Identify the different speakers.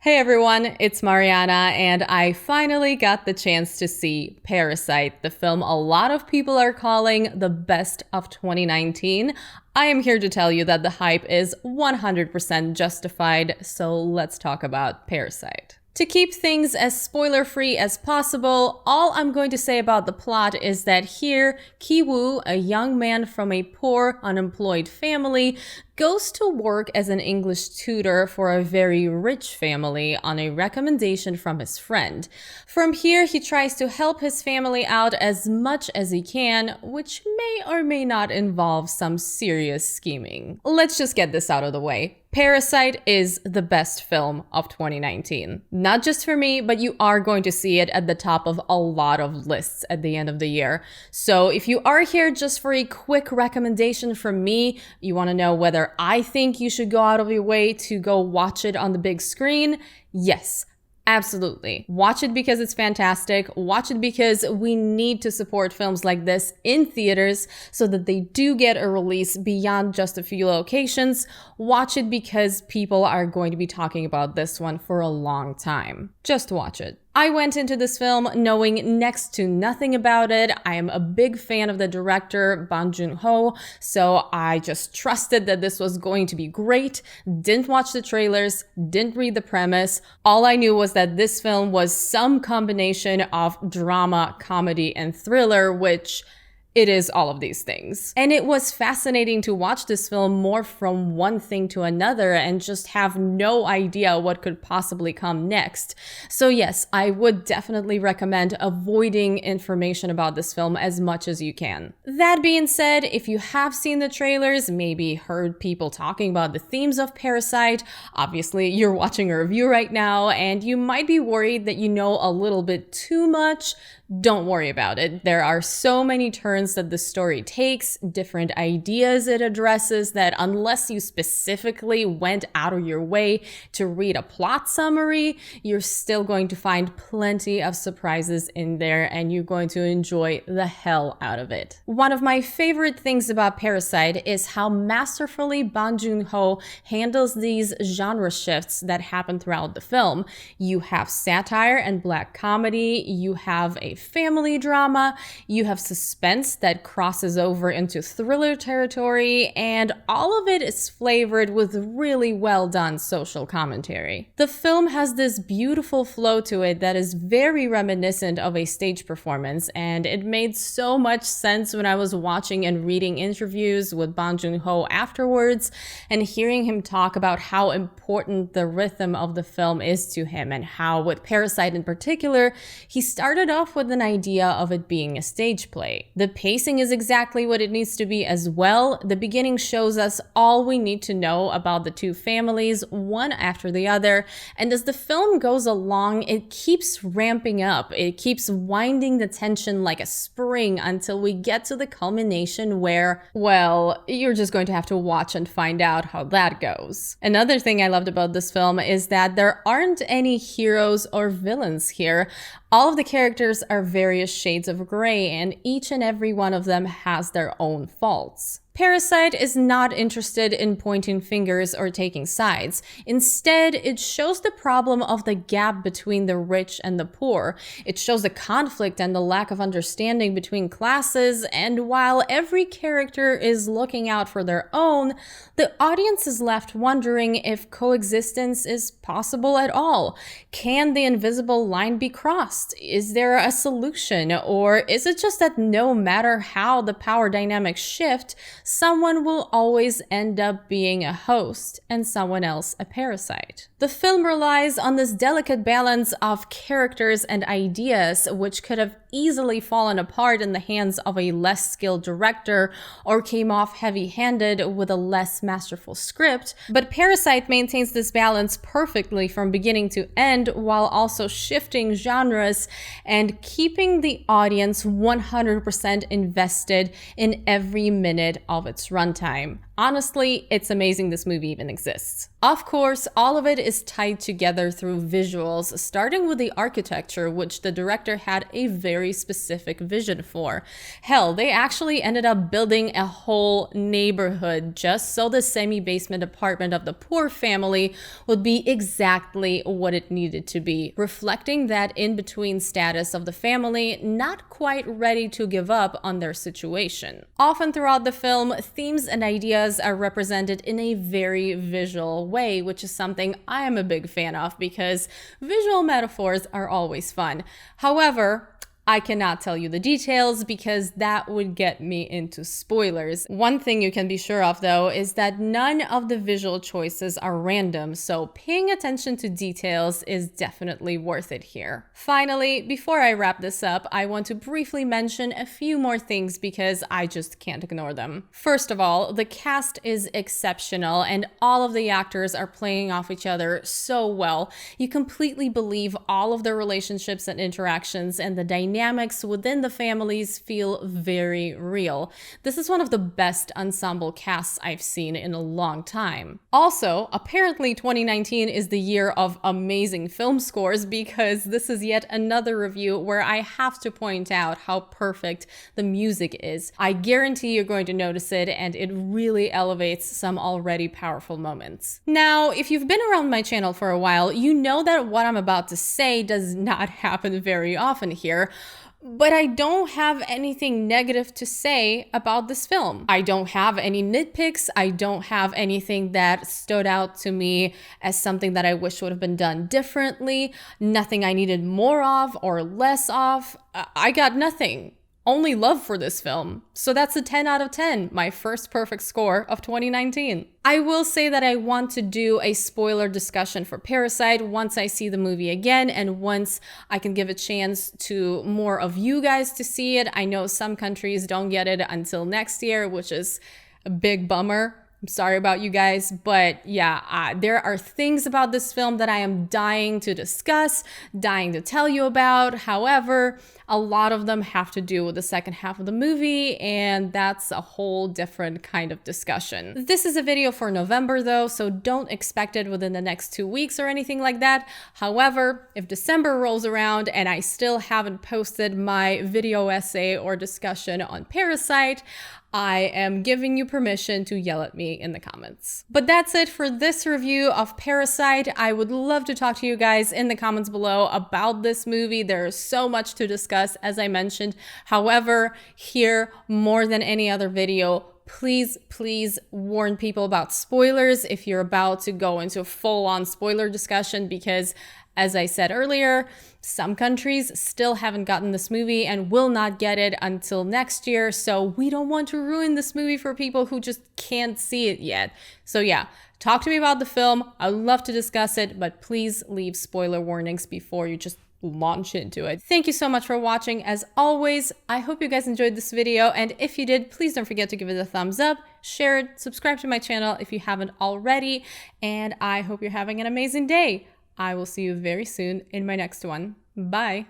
Speaker 1: Hey everyone, it's Mariana, and I finally got the chance to see Parasite, the film a lot of people are calling the best of 2019. I am here to tell you that the hype is 100% justified, so let's talk about Parasite. To keep things as spoiler-free as possible, all I'm going to say about the plot is that here, Ki-woo, a young man from a poor, unemployed family, goes to work as an English tutor for a very rich family on a recommendation from his friend. From here, he tries to help his family out as much as he can, which may or may not involve some serious scheming. Let's just get this out of the way. Parasite is the best film of 2019. Not just for me, but you are going to see it at the top of a lot of lists at the end of the year. So if you are here just for a quick recommendation from me, you want to know whether I think you should go out of your way to go watch it on the big screen, yes. Absolutely. Watch it because it's fantastic. Watch it because we need to support films like this in theaters so that they do get a release beyond just a few locations. Watch it because people are going to be talking about this one for a long time. Just watch it. I went into this film knowing next to nothing about it. I am a big fan of the director, Bong Joon-ho, so I just trusted that this was going to be great. Didn't watch the trailers, didn't read the premise. All I knew was that this film was some combination of drama, comedy, and thriller, which it is all of these things. And it was fascinating to watch this film more from one thing to another and just have no idea what could possibly come next. So yes, I would definitely recommend avoiding information about this film as much as you can. That being said, if you have seen the trailers, maybe heard people talking about the themes of Parasite, obviously you're watching a review right now and you might be worried that you know a little bit too much. Don't worry about it. There are so many turns that the story takes, different ideas it addresses, that unless you specifically went out of your way to read a plot summary, you're still going to find plenty of surprises in there and you're going to enjoy the hell out of it. One of my favorite things about Parasite is how masterfully Bong Joon-ho handles these genre shifts that happen throughout the film. You have satire and black comedy, you have a family drama, you have suspense that crosses over into thriller territory, and all of it is flavored with really well done social commentary. The film has this beautiful flow to it that is very reminiscent of a stage performance, and it made so much sense when I was watching and reading interviews with Bong Joon-ho afterwards and hearing him talk about how important the rhythm of the film is to him, and how with Parasite in particular, he started off with an idea of it being a stage play. The pacing is exactly what it needs to be as well. The beginning shows us all we need to know about the two families, one after the other, and as the film goes along, it keeps ramping up. It keeps winding the tension like a spring until we get to the culmination where, well, you're just going to have to watch and find out how that goes. Another thing I loved about this film is that there aren't any heroes or villains here. All of the characters are various shades of gray, and each and every one of them has their own faults. Parasite is not interested in pointing fingers or taking sides. Instead, it shows the problem of the gap between the rich and the poor. It shows the conflict and the lack of understanding between classes, and while every character is looking out for their own, the audience is left wondering if coexistence is possible at all. Can the invisible line be crossed? Is there a solution? Or is it just that no matter how the power dynamics shift, someone will always end up being a host and someone else a parasite? The film relies on this delicate balance of characters and ideas, which could have easily fallen apart in the hands of a less skilled director or came off heavy-handed with a less masterful script, but Parasite maintains this balance perfectly from beginning to end while also shifting genres and keeping the audience 100% invested in every minute of its runtime. Honestly, it's amazing this movie even exists. Of course, all of it is tied together through visuals, starting with the architecture, which the director had a very specific vision for. Hell, they actually ended up building a whole neighborhood just so the semi-basement apartment of the poor family would be exactly what it needed to be, reflecting that in-between status of the family not quite ready to give up on their situation. Often throughout the film, themes and ideas are represented in a very visual way, which is something I am a big fan of because visual metaphors are always fun. However, I cannot tell you the details because that would get me into spoilers. One thing you can be sure of though is that none of the visual choices are random, so paying attention to details is definitely worth it here. Finally, before I wrap this up, I want to briefly mention a few more things because I just can't ignore them. First of all, the cast is exceptional and all of the actors are playing off each other so well. You completely believe all of their relationships and interactions, and the dynamics within the families feel very real. This is one of the best ensemble casts I've seen in a long time. Also, apparently 2019 is the year of amazing film scores because this is yet another review where I have to point out how perfect the music is. I guarantee you're going to notice it, and it really elevates some already powerful moments. Now, if you've been around my channel for a while, you know that what I'm about to say does not happen very often here. But I don't have anything negative to say about this film. I don't have any nitpicks. I don't have anything that stood out to me as something that I wish would have been done differently. Nothing I needed more of or less of. I got nothing. Only love for this film. So that's a 10 out of 10, my first perfect score of 2019. I will say that I want to do a spoiler discussion for Parasite once I see the movie again and once I can give a chance to more of you guys to see it. I know some countries don't get it until next year, which is a big bummer. I'm sorry about you guys, but yeah, there are things about this film that I am dying to discuss, dying to tell you about. However, a lot of them have to do with the second half of the movie, and that's a whole different kind of discussion. This is a video for November though, so don't expect it within the next 2 weeks or anything like that. However, if December rolls around and I still haven't posted my video essay or discussion on Parasite, I am giving you permission to yell at me in the comments. But that's it for this review of Parasite. I would love to talk to you guys in the comments below about this movie. There is so much to discuss, as I mentioned. However, here, more than any other video, please warn people about spoilers if you're about to go into a full-on spoiler discussion because, as I said earlier, some countries still haven't gotten this movie and will not get it until next year, so we don't want to ruin this movie for people who just can't see it yet. So yeah, talk to me about the film. I'd love to discuss it, but please leave spoiler warnings before you just launch into it. Thank you so much for watching. As always, I hope you guys enjoyed this video, and if you did, please don't forget to give it a thumbs up, share it, subscribe to my channel if you haven't already, and I hope you're having an amazing day. I will see you very soon in my next one. Bye.